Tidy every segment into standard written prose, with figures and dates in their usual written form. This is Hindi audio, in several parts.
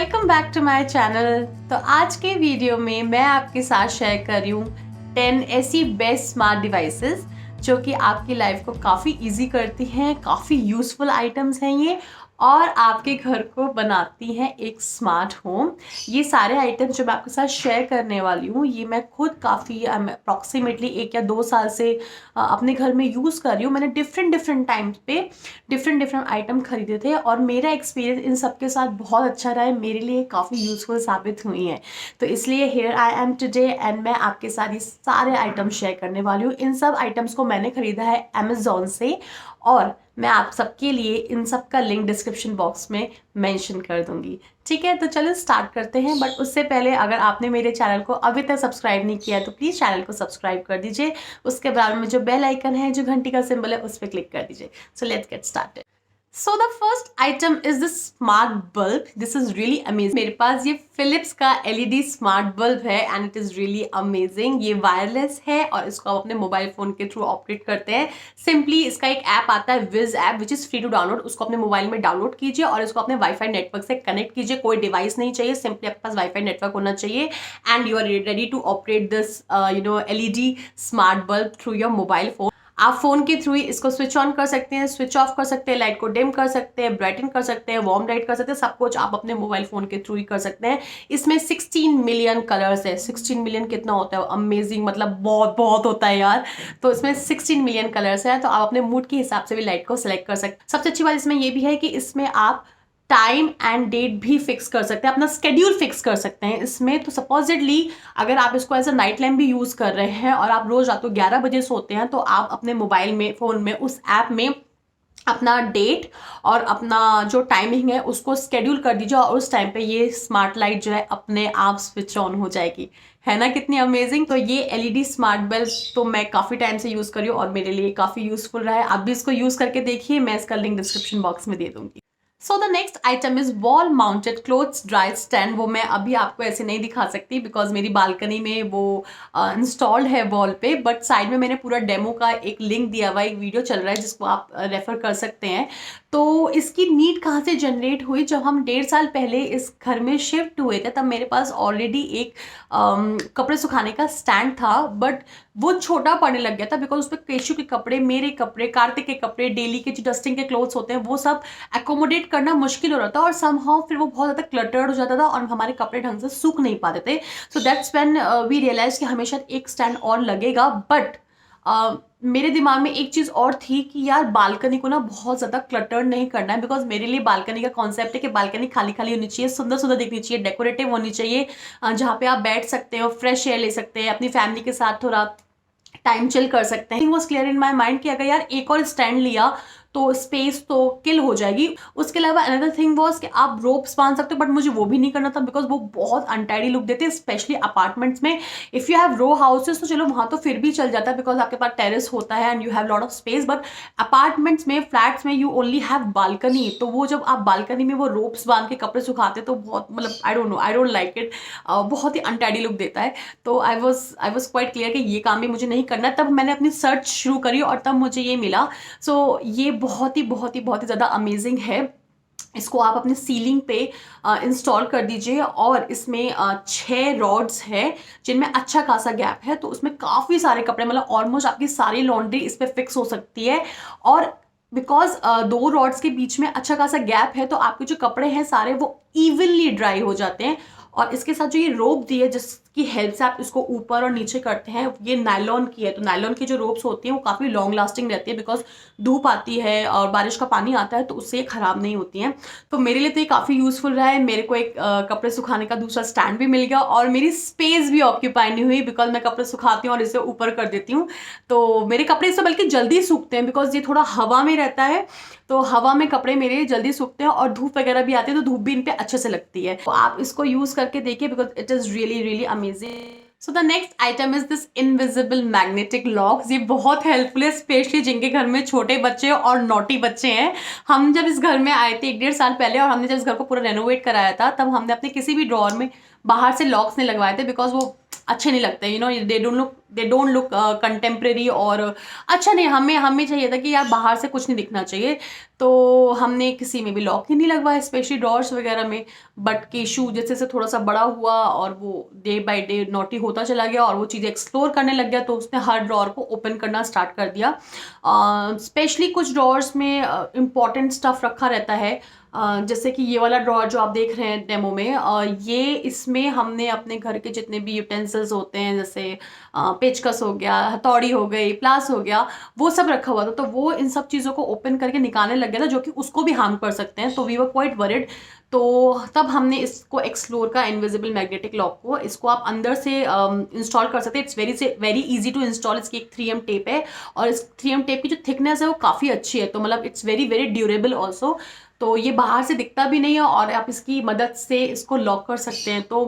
Welcome back to my channel. तो आज के वीडियो में मैं आपके साथ शेयर कर रही हूँ 10 ऐसी बेस्ट स्मार्ट डिवाइसेस जो कि आपकी लाइफ को काफ़ी इजी करती हैं, काफ़ी यूज़फुल आइटम्स हैं ये, और आपके घर को बनाती हैं एक स्मार्ट होम। ये सारे आइटम्स जो मैं आपके साथ शेयर करने वाली हूँ ये मैं खुद काफ़ी अप्रॉक्सीमेटली 1 या 2 साल से अपने घर में यूज़ कर रही हूँ। मैंने डिफरेंट टाइम्स पे डिफरेंट आइटम खरीदे थे और मेरा एक्सपीरियंस इन सब के साथ बहुत अच्छा रहा है, मेरे लिए काफ़ी यूज़फुल साबित हुई हैं। तो इसलिए here I am today and मैं आपके साथ ये सारे आइटम शेयर करने वाली हूँ। इन सब आइटम्स को मैंने खरीदा है अमेज़ॉन से और मैं आप सबके लिए इन सब का लिंक डिस्क्रिप्शन बॉक्स में मेंशन कर दूंगी। ठीक है, तो चलो स्टार्ट करते हैं। बट उससे पहले अगर आपने मेरे चैनल को अभी तक सब्सक्राइब नहीं किया तो प्लीज़ चैनल को सब्सक्राइब कर दीजिए। उसके बाद में जो बेल आइकन है, जो घंटी का सिंबल है, उस पर क्लिक कर दीजिए। So let's get started. So the first item is the smart bulb. This is really amazing. मेरे पास ये Philips का LED smart bulb है and it is really amazing. ये वायरलेस है और इसको आप अपने मोबाइल फोन के थ्रू ऑपरेट करते हैं। सिंपली इसका एक ऐप आता है Wiz app which is free to download. उसको अपने मोबाइल में डाउनलोड कीजिए और इसको अपने वाईफाई नेटवर्क से कनेक्ट कीजिए। कोई डिवाइस नहीं चाहिए, सिंपली आपके पास वाईफाई नेटवर्क होना चाहिए and you are ready to operate this LED smart bulb through your mobile phone. आप फोन के थ्रू ही इसको स्विच ऑन कर सकते हैं, स्विच ऑफ कर सकते हैं, लाइट को डिम कर सकते हैं, ब्राइटन कर सकते हैं, वार्म लाइट कर सकते हैं, सब कुछ आप अपने मोबाइल फोन के थ्रू ही कर सकते हैं। इसमें 16 मिलियन कलर्स है। 16 मिलियन कितना होता है? अमेजिंग, मतलब बहुत बहुत होता है यार। तो इसमें 16 मिलियन कलर्स है, तो आप अपने मूड के हिसाब से भी लाइट को सिलेक्ट कर सकते हैं। सबसे अच्छी बात इसमें यह भी है कि इसमें आप टाइम एंड डेट भी फिक्स कर सकते हैं, अपना स्केड्यूल फिक्स कर सकते हैं इसमें। तो सपोजिटली अगर आप इसको एज अ नाइट लैम्प भी यूज़ कर रहे हैं और आप रोज़ रात को 11 बजे सोते हैं तो आप अपने मोबाइल में, फ़ोन में, उस ऐप में अपना डेट और अपना जो टाइमिंग है उसको स्केड्यूल कर दीजिए और उस टाइम पे ये स्मार्ट लाइट जो है अपने आप स्विच ऑन हो जाएगी। है ना कितनी अमेजिंग। तो ये LED स्मार्ट बल्ब तो मैं काफ़ी टाइम से यूज़ कर रही हूँ और मेरे लिए काफ़ी यूज़फुल रहा है। आप भी इसको यूज़ करके देखिए, मैं इसका लिंक डिस्क्रिप्शन बॉक्स में दे दूँगी। सो the next item is wall mounted clothes dry stand. वो मैं अभी आपको ऐसे नहीं दिखा सकती बिकॉज मेरी बालकनी में वो इंस्टॉल्ड है वॉल पे, बट साइड में मैंने पूरा डेमो का एक लिंक दिया हुआ, एक वीडियो चल रहा है जिसको आप रेफर कर सकते हैं। तो इसकी नीड कहाँ से जनरेट हुई? जब हम 1.5 साल पहले इस घर में शिफ्ट हुए थे तब मेरे पास ऑलरेडी एक कपड़े सुखाने का स्टैंड था, बट वो छोटा पड़ने लग गया था बिकॉज उस पर केशु के कपड़े, मेरे कपड़े, कार्तिक के कपड़े, डेली के जो डस्टिंग के क्लोथ्स होते हैं वो सब एकोमोडेट करना मुश्किल हो रहा था और समहाउ फिर वो बहुत ज़्यादा क्लटर्ड हो जाता था और हमारे कपड़े ढंग से सूख नहीं पाते थे। So that's when we realize कि हमें शायद एक स्टैंड और लगेगा। बट मेरे दिमाग में एक चीज़ और थी कि यार बालकनी को ना बहुत ज़्यादा क्लटर्ड नहीं करना है, बिकॉज मेरे लिए बालकनी का कॉन्सेप्ट है कि बालकनी खाली खाली होनी चाहिए, सुंदर सुंदर दिखनी चाहिए, डेकोरेटिव होनी चाहिए, जहाँ पे आप बैठ सकते हो, फ्रेश एयर ले सकते हैं, अपनी फैमिली के साथ थोड़ा टाइम चिल कर सकते हैं। Was clear in my mind कि अगर यार एक और स्टैंड लिया तो स्पेस तो किल हो जाएगी। उसके अलावा अनदर थिंग वॉज कि आप रोप्स बांध सकते हो, बट मुझे वो भी नहीं करना था बिकॉज वो बहुत अनटाइडी लुक देते हैं, स्पेशली अपार्टमेंट्स में। If you have row houses तो चलो वहाँ तो फिर भी चल जाता है बिकॉज आपके पास टेरेस होता है and you have lot of space, but apartments में, फ्लैट्स में यू ओनली हैव बालकनी। तो वो जब आप बालकनी में वो रोप्स बांध के कपड़े सुखाते तो बहुत, मतलब I don't know, I don't like it, बहुत ही अनटाइडी लुक देता है। तो आई वॉज क्वाइट क्लियर कि ये काम भी मुझे नहीं करना। तब मैंने अपनी सर्च शुरू करी और तब मुझे ये मिला। सो ये बहुत ही ज़्यादा अमेजिंग है। इसको आप अपने सीलिंग पे इंस्टॉल कर दीजिए और इसमें 6 रॉड्स है जिनमें अच्छा खासा गैप है, तो उसमें काफ़ी सारे कपड़े, मतलब ऑलमोस्ट आपकी सारी लॉन्ड्री इस पर फिक्स हो सकती है। और बिकॉज 2 रॉड्स के बीच में अच्छा खासा गैप है तो आपके जो कपड़े हैं सारे वो इवनली ड्राई हो जाते हैं। और इसके साथ जो ये रोप दी है जिसकी हेल्प से आप इसको ऊपर और नीचे करते हैं, ये नायलॉन की है। तो नायलॉन की जो रोप्स होती हैं वो काफ़ी लॉन्ग लास्टिंग रहती है बिकॉज धूप आती है और बारिश का पानी आता है तो उससे ये ख़राब नहीं होती हैं। तो मेरे लिए तो ये काफ़ी यूज़फुल रहा है। मेरे को एक कपड़े सुखाने का दूसरा स्टैंड भी मिल गया और मेरी स्पेस भी ऑक्यूपाई नहीं हुई बिकॉज मैं कपड़े सुखाती हूँ और इसे ऊपर कर देती हूँ। तो मेरे कपड़े इससे बल्कि जल्दी सूखते हैं बिकॉज ये थोड़ा हवा में रहता है, तो हवा में कपड़े मेरे जल्दी सूखते हैं और धूप वगैरह भी आती है तो धूप भी इन पे अच्छे से लगती है। तो आप इसको यूज़ करके देखिए because it is really amazing. So the next item is this invisible magnetic locks. ये बहुत हेल्पफुल है, स्पेशली जिनके घर में छोटे बच्चे और नॉटी बच्चे हैं। हम जब इस घर में आए थे 1-1.5 साल पहले और हमने जब इस घर को पूरा रेनोवेट कराया था तब हमने अपने किसी भी ड्रॉर में बाहर से लॉक्स नहीं लगवाए थे बिकॉज वो अच्छे नहीं लगते, you know, they don't look contemporary और अच्छा नहीं। हमें चाहिए था कि यार बाहर से कुछ नहीं दिखना चाहिए। तो हमने किसी में भी लॉक ही नहीं लगवाया, स्पेशली ड्रॉर्स वगैरह में। बट केशु जैसे से थोड़ा सा बड़ा हुआ और वो डे बाय डे नॉटी होता चला गया और वो चीज़ें एक्सप्लोर करने लग गया, तो उसने हर ड्रॉर को ओपन करना स्टार्ट कर दिया। स्पेशली कुछ ड्रॉर्स में इम्पॉर्टेंट स्टफ रखा रहता है, जैसे कि ये वाला ड्रॉर जो आप देख रहे हैं डेमो में, ये इसमें हमने अपने घर के जितने भी यूटेंसिल्स होते हैं, जैसे पेचकस हो गया, हथौड़ी हो गई, प्लास हो गया, वो सब रखा हुआ था। तो वो इन सब चीज़ों को ओपन करके निकालने लग गया था, जो कि उसको भी हार्म कर सकते हैं। तो वी वर क्वाइट वरिड। तो तब हमने इसको एक्सप्लोर का इनविजिबल मैग्नेटिक लॉक को, इसको आप अंदर से इंस्टॉल कर सकते हैं। It's very easy to install. इसकी एक 3M टेप है और इस 3M टेप की जो थिकनेस है वो काफ़ी अच्छी है, तो मतलब it's very very durable also. तो ये बाहर से दिखता भी नहीं है और आप इसकी मदद से इसको लॉक कर सकते हैं, तो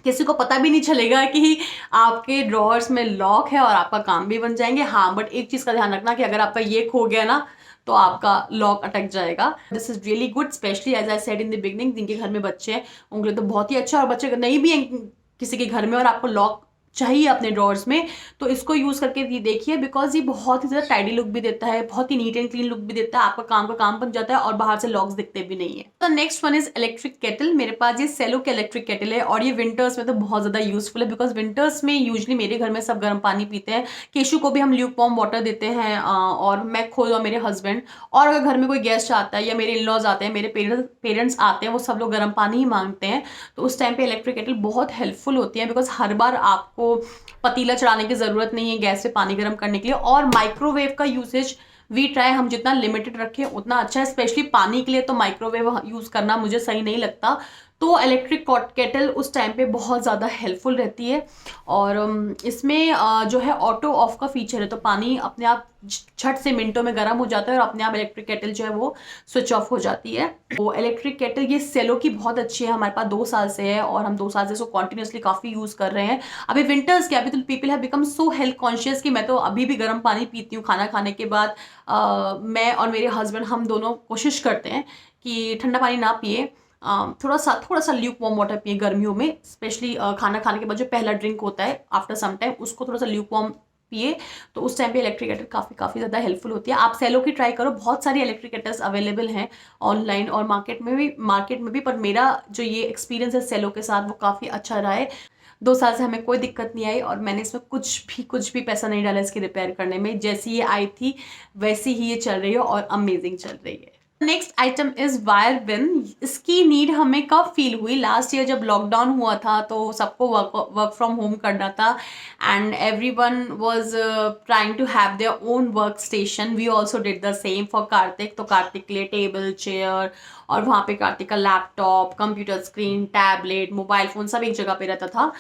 किसी को पता भी नहीं चलेगा कि आपके ड्रॉअर्स में लॉक है और आपका काम भी बन जाएंगे। हाँ, बट एक चीज़ का ध्यान रखना कि अगर आपका ये खो गया ना, तो आपका लॉक अटक जाएगा। This is really good, specially as I said in the beginning, जिनके घर में बच्चे हैं उनके लिए तो बहुत ही अच्छा। और बच्चे नहीं भी हैं किसी के घर में और आपको लॉक चाहिए अपने ड्रॉर्स में, तो इसको यूज करके ये देखिए, बिकॉज ये बहुत ही ज़्यादा टाइडी लुक भी देता है, बहुत ही नीट एंड क्लीन लुक भी देता है, आपका काम का काम बन जाता है और बाहर से लॉक्स दिखते भी नहीं है। तो next one is electric kettle. मेरे पास ये सेलो के इलेक्ट्रिक केटल है और ये विंटर्स में तो बहुत ज़्यादा यूजफुल है, बिकॉज विंटर्स में यूजली मेरे घर में सब गर्म पानी पीते हैं। केशु को भी हम ल्यूक वार्म वाटर देते हैं, और मैं खुद और मेरे हस्बैंड, और अगर घर में कोई गेस्ट आता है या मेरे इन लॉज आते हैं, मेरे पेरेंट्स आते हैं, वो सब लोग गर्म पानी ही मांगते हैं। तो उस टाइम पे इलेक्ट्रिक केटल बहुत हेल्पफुल होती है, बिकॉज हर बार आपको पतीला चढ़ाने की ज़रूरत नहीं है गैस से पानी गर्म करने के लिए। और माइक्रोवेव का यूसेज वी ट्राई हम जितना लिमिटेड रखें उतना अच्छा है, स्पेशली पानी के लिए तो माइक्रोवेव यूज़ करना मुझे सही नहीं लगता। तो इलेक्ट्रिक केटल उस टाइम पे बहुत ज़्यादा हेल्पफुल रहती है। और इसमें जो है ऑटो ऑफ का फीचर है, तो पानी अपने आप झट से मिनटों में गर्म हो जाता है और अपने आप इलेक्ट्रिक केटल जो है वो स्विच ऑफ हो जाती है। वो इलेक्ट्रिक केटल ये सेलो की बहुत अच्छी है, हमारे पास 2 साल से है और हम 2 साल से इसको कॉन्टिन्यूसली काफ़ी यूज़ कर रहे हैं। अभी विंटर्स के, अभी तो people have become so health conscious कि मैं तो अभी भी गर्म पानी पीती हूँ खाना खाने के बाद। मैं और मेरे हस्बैंड हम दोनों कोशिश करते हैं कि ठंडा पानी ना पिए, थोड़ा सा ल्यूक वार्म वाटर पिए गर्मियों में, स्पेशली खाना खाने के बाद जो पहला ड्रिंक होता है आफ्टर सम टाइम, उसको थोड़ा सा ल्यूक वार्म पिए। तो उस टाइम पे इलेक्ट्रिक केटल काफ़ी ज़्यादा हेल्पफुल होती है। आप सेलो की ट्राई करो, बहुत सारी इलेक्ट्रिक केटल्स अवेलेबल हैं ऑनलाइन और मार्केट में भी, पर मेरा जो ये एक्सपीरियंस है सेलो के साथ वो काफ़ी अच्छा रहा है। 2 साल से हमें कोई दिक्कत नहीं आई और मैंने इसमें कुछ भी पैसा नहीं डाला इसकी रिपेयर करने में। जैसी ये आई थी वैसी ही ये चल रही है और अमेजिंग चल रही है। नेक्स्ट आइटम इज वायर बिन। इसकी नीड हमें कब फील हुई, लास्ट ईयर जब लॉकडाउन हुआ था तो सबको वर्क फ्रॉम होम करना था and everyone was trying to have their own work station. We also did the same for Karthik. तो कार्तिक के लिए टेबल, चेयर और वहाँ पे कार्तिक का laptop, computer screen, tablet, mobile phone सब एक जगह पे रहता था।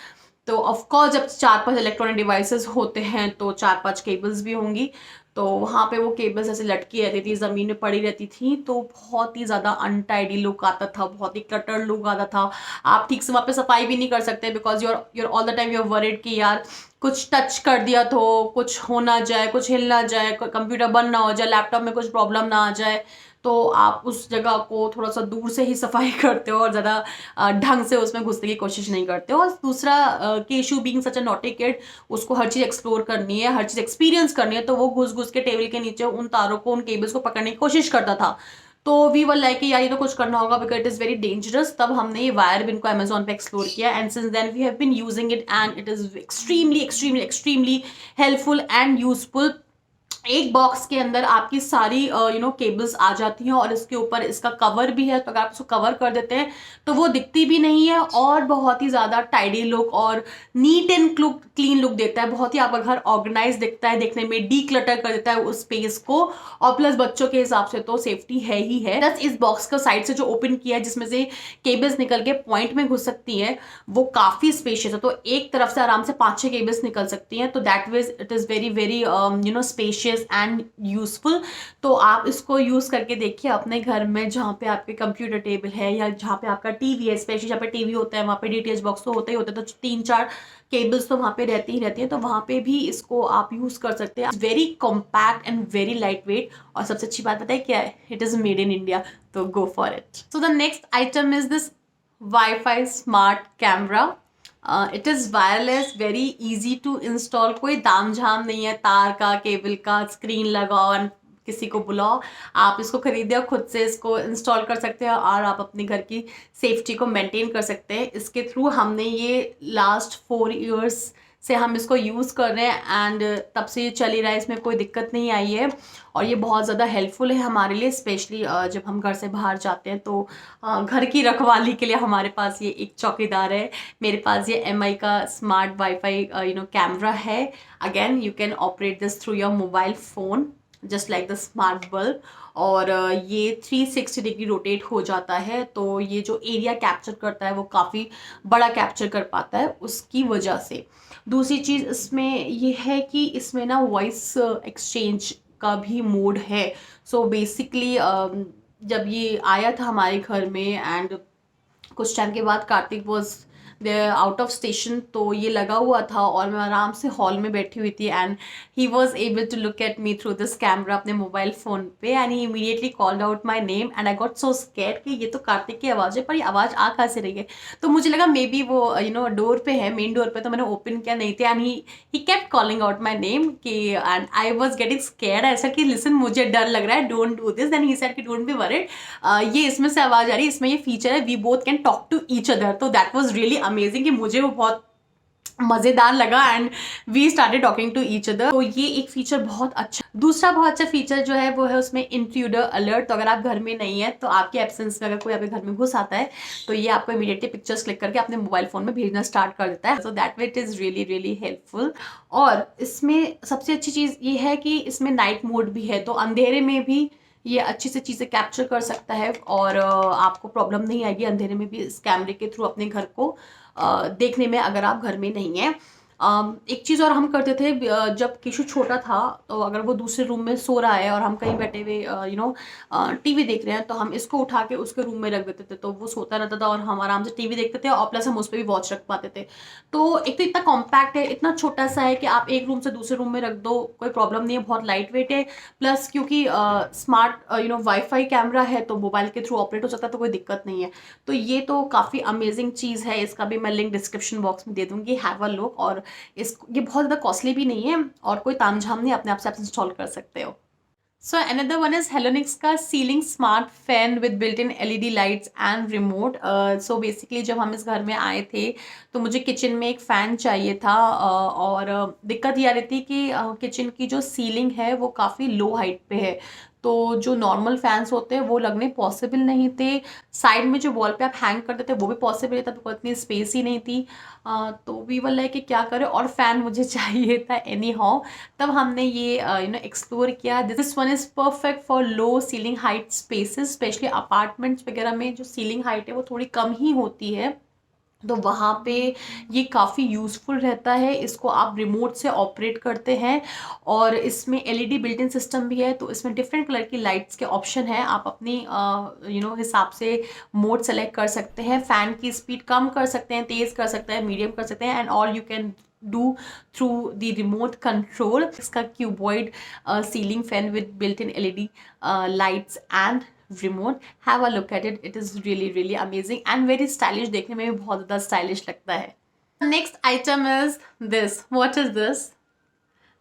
तो ऑफकोर्स जब 4-5 इलेक्ट्रॉनिक डिवाइसेस होते हैं तो 4-5 केबल्स भी होंगी। तो वहाँ पे वो केबल्स ऐसे लटकी रहती थी, ज़मीन में पड़ी रहती थी, तो बहुत ही ज़्यादा अनटाइडी लुक आता था, बहुत ही क्लटर्ड लुक आता था। आप ठीक से वहाँ पे सफाई भी नहीं कर सकते because you're all the time you're worried कि यार कुछ टच कर दिया तो कुछ हो ना जाए, कुछ हिल ना जाए, कंप्यूटर बंद ना हो जाए, लैपटॉप में कुछ प्रॉब्लम ना आ जाए। तो आप उस जगह को थोड़ा सा दूर से ही सफाई करते हो और ज़्यादा ढंग से उसमें घुसने की कोशिश नहीं करते हो। और दूसरा, Keshu being such a naughty kid, उसको हर चीज़ एक्सप्लोर करनी है, हर चीज़ एक्सपीरियंस करनी है, तो वो घुस घुस के टेबल के नीचे उन तारों को, उन केबल्स को पकड़ने की कोशिश करता था। तो वी वर लाइक यार ये तो कुछ करना होगा because it is very dangerous. तब हमने ये वायर बिन को अमेजोन पे एक्सप्लोर किया and since then we have been using it and it is extremely extremely extremely helpful and useful. एक बॉक्स के अंदर आपकी सारी केबल्स आ जाती हैं और इसके ऊपर इसका कवर भी है, तो अगर आप इसको कवर कर देते हैं तो वो दिखती भी नहीं है और बहुत ही ज़्यादा टाइडी लुक और नीट एंड क्लीन लुक देता है। बहुत ही आपका घर ऑर्गेनाइज दिखता है, देखने में डी क्लटर कर देता है उस स्पेस को, और प्लस बच्चों के हिसाब से तो सेफ्टी है ही है। प्लस इस बॉक्स का साइड से जो ओपन किया है जिसमें से केबल्स निकल के पॉइंट में घुस सकती हैं, वो काफ़ी स्पेशियस है, तो एक तरफ से आराम से 5-6 केबल्स निकल सकती हैं। तो दैट वीज it is very very spacious and useful. तो आप इसको यूज करके देखिए अपने घर में, जहाँ पे आपके कंप्यूटर टेबल है या जहाँ पे आपका टीवी है, स्पेशली जहाँ पे टीवी होता है वहाँ पे डीटीएच बॉक्स तो होता ही होता है, तो 3-4 केबल्स तो वहाँ पे रहती ही रहती है, तो वहाँ पे भी इसको आप यूज कर सकते हैं। Very compact and very light weight, और सबसे अच्छी बात पता है क्या है, it is made in India, तो go for it. So the next item is this wifi smart camera. It is wireless, very easy to install, कोई ताम झाम नहीं है तार का, केबल का, स्क्रीन लगाओ एंड किसी को बुलाओ, आप इसको खरीदे और खुद से इसको इंस्टॉल कर सकते हैं और आप अपने घर की सेफ्टी को मेंटेन कर सकते हैं। इसके थ्रू हमने ये लास्ट 4 इयर्स से हम इसको यूज़ कर रहे हैं एंड तब से ये चल ही रहा है, इसमें कोई दिक्कत नहीं आई है और ये बहुत ज़्यादा हेल्पफुल है हमारे लिए, स्पेशली जब हम घर से बाहर जाते हैं तो घर की रखवाली के लिए हमारे पास ये एक चौकीदार है। मेरे पास ये MI का स्मार्ट वाईफाई कैमरा है। Again you can operate this through your mobile phone just like the smart bulb, और ये 360 डिग्री रोटेट हो जाता है, तो ये जो एरिया कैप्चर करता है वो काफ़ी बड़ा कैप्चर कर पाता है उसकी वजह से। दूसरी चीज़ इसमें ये है कि इसमें ना वॉइस एक्सचेंज का भी मोड है। सो बेसिकली जब ये आया था हमारे घर में एंड कुछ टाइम के बाद Kartik was out of station, तो ये लगा हुआ था और मैं आराम से हॉल में बैठी हुई थी and he was able to look at me through this camera अपने मोबाइल फ़ोन पे and he immediately called out my name and I got so scared कि ये तो कार्तिक की आवाज़ है, पर ये आवाज़ आ कहाँ से रही है। तो मुझे लगा मे बी वो डोर पे है, मेन डोर पे, तो मैंने ओपन किया, नहीं थे and he kept calling out my name कि and I was getting scared. ऐसा कि लिसन मुझे डर लग रहा है, don't do this, then he said कि डोंट बी वरिड, ये इसमें से आवाज़ आ रही है, इसमें ये फीचर है we both can talk to each other. तो दैट वॉज रियली अमेजिंग कि मुझे वो बहुत मज़ेदार लगा and we started talking to each other. तो ये एक फीचर बहुत अच्छा। दूसरा बहुत अच्छा फीचर जो है वो है उसमें इंट्रूडर अलर्ट। तो अगर आप घर में नहीं है तो आपके एब्सेंस में अगर कोई आपके घर में घुस आता है तो ये आपको इमीडिएटली पिक्चर्स क्लिक करके अपने मोबाइल फोन में भेजना स्टार्ट कर देता है। So that way it is really really helpful. और इसमें सबसे अच्छी चीज़ ये है कि इसमें नाइट मोड भी है, तो अंधेरे में भी ये अच्छी से चीज़ें कैप्चर कर सकता है और आपको प्रॉब्लम नहीं आएगी अंधेरे में भी इस कैमरे के थ्रू अपने घर को देखने में, अगर आप घर में नहीं हैं। एक चीज़ और हम करते थे जब किशु छोटा था, तो अगर वो दूसरे रूम में सो रहा है और हम कहीं बैठे हुए टीवी देख रहे हैं तो हम इसको उठा के उसके रूम में रख देते थे, तो वो सोता रहता था और हम आराम से टीवी देखते थे और प्लस हम उस पर भी वॉच रख पाते थे। तो एक तो इतना कॉम्पैक्ट है, इतना छोटा सा है कि आप एक रूम से दूसरे रूम में रख दो, कोई प्रॉब्लम नहीं है, बहुत लाइट वेट है, प्लस क्योंकि स्मार्ट वाईफाई कैमरा है तो मोबाइल के थ्रू ऑपरेट हो सकता है, तो कोई दिक्कत नहीं है। तो ये तो काफ़ी अमेजिंग चीज़ है, इसका भी मैं लिंक डिस्क्रिप्शन बॉक्स में दे दूँगी, हैव अ लुक। और ये बहुत ज़्यादा कॉस्टली भी नहीं है और कोई तामझाम नहीं, अपने आप से आप इंस्टॉल कर सकते हो। So another one is Halonix का ceiling smart fan with built in LED lights and remote. So basically जब हम इस घर में आए थे तो मुझे किचन में एक फ़ैन चाहिए था और दिक्कत ये आ रही थी कि किचन की जो सीलिंग है वो काफ़ी लो हाइट पे है, तो जो नॉर्मल फैंस होते हैं वो लगने पॉसिबल नहीं थे। साइड में जो वॉल पे आप हैंग करते थे वो भी पॉसिबल था, बिकॉज इतनी स्पेस ही नहीं थी। तो वी वर लाइक कि क्या करें, और फैन मुझे चाहिए था एनी हाउ। तब हमने ये एक्सप्लोर किया। This one is perfect for low ceiling height spaces, specially apartments वगैरह में जो सीलिंग हाइट है वो थोड़ी कम ही होती है, तो वहाँ पे ये काफ़ी यूज़फुल रहता है। इसको आप रिमोट से ऑपरेट करते हैं और इसमें LED बिल्ट इन सिस्टम भी है, तो इसमें डिफरेंट कलर की लाइट्स के ऑप्शन है, आप अपनी हिसाब से मोड सेलेक्ट कर सकते हैं। फ़ैन की स्पीड कम कर सकते हैं, तेज़ कर सकते हैं, मीडियम कर सकते हैं, and all you can do through the remote control. इसका cuboid ceiling fan with built in LED lights and remote, have a look at it, it is really really amazing and very stylish, देखने में भी बहुत ज़्यादा stylish लगता है। Next item is this. What is this?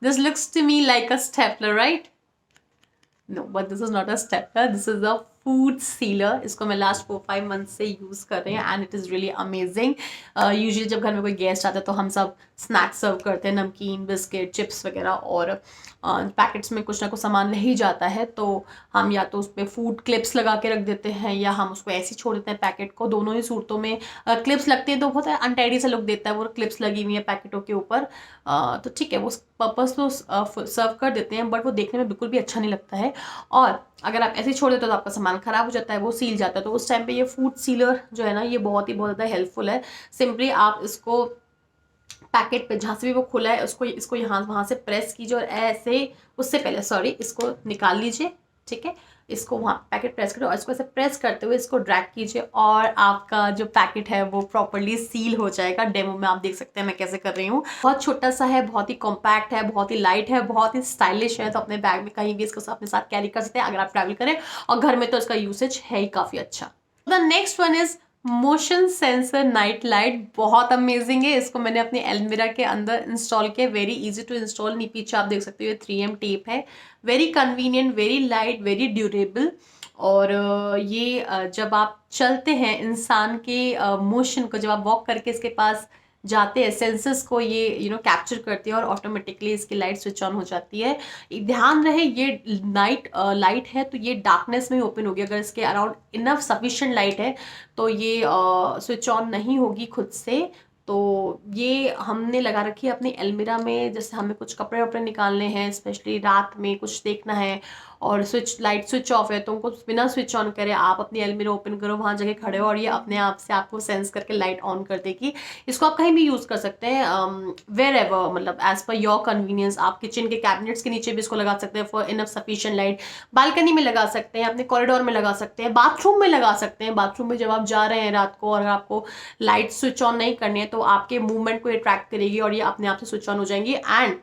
This looks to me like a stapler, right? No, but this is not a stapler, this is a food sealer. इसको मैं लास्ट 4-5 मंथ से यूज़ कर रही हूँ and it is really amazing. Usually जब घर में कोई गेस्ट आता है तो हम सब स्नैक्स सर्व करते हैं, नमकीन, बिस्किट, चिप्स वगैरह, और पैकेट्स में कुछ ना कुछ सामान रह ही जाता है, तो हम या तो उस पर फूड क्लिप्स लगा के रख देते हैं या हम उसको ऐसे ही छोड़ देते हैं पैकेट को। दोनों ही सूरतों में क्लिप्स लगती हैं तो बहुत अनटाइडी सा लुक देता है, वो क्लिप्स लगी हुई है पैकेटों के ऊपर, तो ठीक है वो पर्पस तो सर्व कर देते हैं, बट वो देखने में बिल्कुल भी अच्छा नहीं लगता है। और अगर आप ऐसे ही छोड़ देते हो तो आपका सामान ख़राब हो जाता है, वो सील जाता है, तो उस टाइम पे ये फूड सीलर जो है ना ये बहुत ज़्यादा हेल्पफुल है। सिंपली आप इसको पैकेट पे जहाँ से भी वो खुला है उसको इसको यहाँ वहाँ से प्रेस कीजिए और ऐसे, उससे पहले इसको निकाल लीजिए, ठीक है, इसको वहाँ पैकेट प्रेस करो और इसको ऐसे प्रेस करते हुए इसको ड्रैग कीजिए और आपका जो पैकेट है वो प्रॉपर्ली सील हो जाएगा। डेमो में आप देख सकते हैं मैं कैसे कर रही हूँ। बहुत छोटा सा है, बहुत ही कॉम्पैक्ट है, बहुत ही लाइट है, बहुत ही स्टाइलिश है, तो अपने बैग में कहीं भी इसको अपने साथ कैरी कर सकते हैं अगर आप ट्रैवल करें, और घर में तो इसका यूसेज है ही काफ़ी अच्छा। The next one is motion sensor night light बहुत अमेजिंग है। इसको मैंने अपनी एलमीरा के अंदर इंस्टॉल किया, वेरी इजी टू इंस्टॉल। पीछे आप देख सकते हो ये 3M टेप है, very convenient, very light, very durable. और ये जब आप चलते हैं इंसान के मोशन को, जब आप वॉक करके इसके पास जाते हैं, सेंसर्स को ये कैप्चर करती है और ऑटोमेटिकली इसकी लाइट स्विच ऑन हो जाती है। ध्यान रहे ये नाइट लाइट है तो ये डार्कनेस में ही ओपन होगी। अगर इसके अराउंड इनफ सफिशिएंट लाइट है तो ये स्विच ऑन नहीं होगी खुद से। तो ये हमने लगा रखी है अपनी अलमीरा में, जैसे हमें कुछ कपड़े वपड़े निकालने हैं, स्पेशली रात में कुछ देखना है और लाइट स्विच ऑफ है, तो उनको बिना स्विच ऑन करे आप अपनी अलमीरा ओपन करो, वहाँ जगह खड़े हो और ये अपने आप से आपको सेंस करके लाइट ऑन कर देगी। इसको आप कहीं भी यूज़ कर सकते हैं, वेर एवर, मतलब एज पर योर कन्वीनियंस। आप किचन के कैबिनेट्स के नीचे भी इसको लगा सकते हैं for enough sufficient light, balcony में लगा सकते हैं, अपने कॉरिडोर में लगा सकते हैं, बाथरूम में लगा सकते हैं। बाथरूम में जब आप जा रहे हैं रात को और आपको लाइट स्विच ऑन नहीं करनी है तो आपके मूवमेंट को ये ट्रैक करेगी और ये अपने आप से स्विच ऑन हो जाएंगी। एंड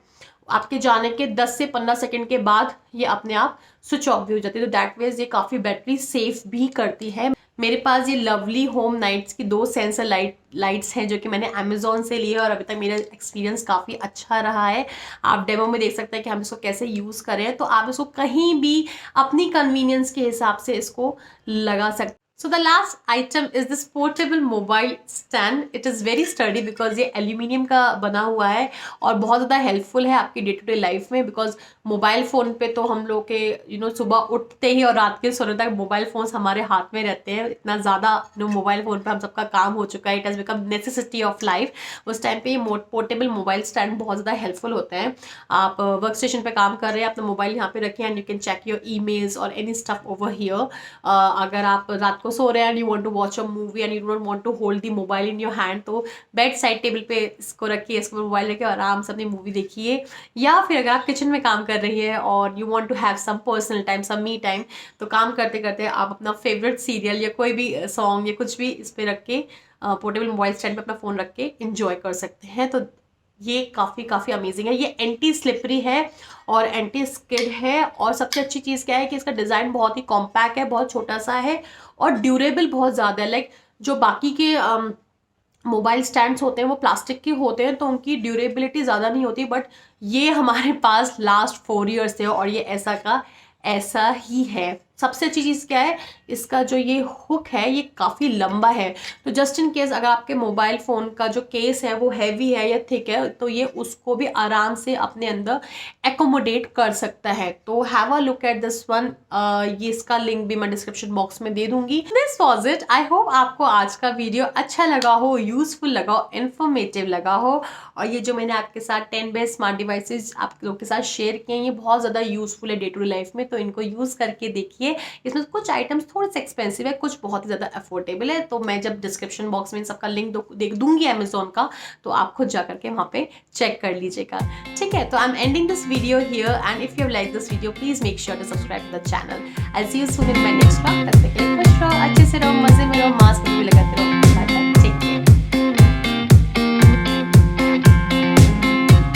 आपके जाने के 10 से 15 सेकंड के बाद ये अपने आप स्विच ऑफ भी हो जाती है। तो दैट वेज ये काफ़ी बैटरी सेफ भी करती है। मेरे पास ये लवली होम नाइट्स की 2 सेंसर लाइट्स हैं जो कि मैंने अमेजोन से लिए और अभी तक मेरा एक्सपीरियंस काफ़ी अच्छा रहा है। आप डेमो में देख सकते हैं कि हम इसको कैसे यूज़ करें। तो आप इसको कहीं भी अपनी कन्वीनियंस के हिसाब से इसको लगा सकते हैं। So the last item is this portable mobile stand. It is very sturdy because ये एल्यूमिनियम का बना हुआ है और बहुत ज़्यादा हेल्पफुल है आपकी डे टू डे लाइफ में। बिकॉज मोबाइल फ़ोन पे तो हम लोग के सुबह उठते ही और रात के सोने तक मोबाइल फ़ोन्स हमारे हाथ में रहते हैं। इतना ज़्यादा मोबाइल फ़ोन पे हम सबका काम हो चुका है, it has become necessity of life. उस टाइम पे ये पोर्टेबल मोबाइल स्टैंड बहुत ज़्यादा हेल्पफुल होते हैं। आप वर्क स्टेशन पे काम कर रहे हैं, अपना मोबाइल यहाँ पे रखें and you can check your emails और एनी स्टफ ओवर हियर। अगर आप रात को सो रहे हैं and you want to watch a movie and you don't want to hold the mobile in your hand, तो बेड साइड टेबल पे इसको रखिए, इसको मोबाइल रखिए, आराम से अपनी मूवी देखिए। या फिर अगर आप किचन में काम कर रही है और you want to have some personal time, some me time, तो काम करते करते आप अपना फेवरेट सीरियल या कोई भी सॉन्ग या कुछ भी इस पर रख के पोर्टेबल मोबाइल स्टैंड पे अपना फ़ोन रख के इंजॉय कर सकते हैं। तो ये काफ़ी अमेजिंग है। ये एंटी स्लिपरी है और एंटी स्किड है और सबसे अच्छी चीज़ क्या है कि इसका डिज़ाइन बहुत ही कॉम्पैक्ट है, बहुत छोटा सा है और ड्यूरेबल बहुत ज़्यादा है। लाइक जो बाकी के मोबाइल स्टैंड्स होते हैं वो प्लास्टिक के होते हैं तो उनकी ड्यूरेबिलिटी ज़्यादा नहीं होती, बट ये हमारे पास लास्ट 4 ईयर्स से और ये ऐसा का ऐसा ही है। सबसे अच्छी चीज़ क्या है, इसका जो ये हुक है ये काफ़ी लंबा है, तो जस्ट इन केस अगर आपके मोबाइल फ़ोन का जो केस है वो हैवी है या थिक है तो ये उसको भी आराम से अपने अंदर एकोमोडेट कर सकता है। तो have a look at this one. ये इसका लिंक भी मैं डिस्क्रिप्शन बॉक्स में दे दूंगी। This was it. I hope आपको आज का वीडियो अच्छा लगा हो, यूजफुल लगा हो, इन्फॉर्मेटिव लगा हो। और ये जो मैंने आपके साथ 10 बेस्ट स्मार्ट डिवाइसेज आप लोग के साथ शेयर किए हैं ये बहुत ज़्यादा यूजफुल है डे टू डे लाइफ में, तो इनको यूज़ करके देखिए। इसमें कुछ आइटम्स थोड़े से एक्सपेंसिव है, कुछ बहुत ही ज़्यादा अफोर्डेबल है। तो मैं जब डिस्क्रिप्शन बॉक्स में इन सबका लिंक देख दूंगी अमेजोन का, तो आप खुद जा करके वहाँ पे चेक कर लीजिएगा। ठीक है, तो I am ending this video here and if you like this video please make sure to subscribe to the channel. I see you soon in my next vlog. तब तक के लिए खुश रहो, अच्छे से रहो, मजे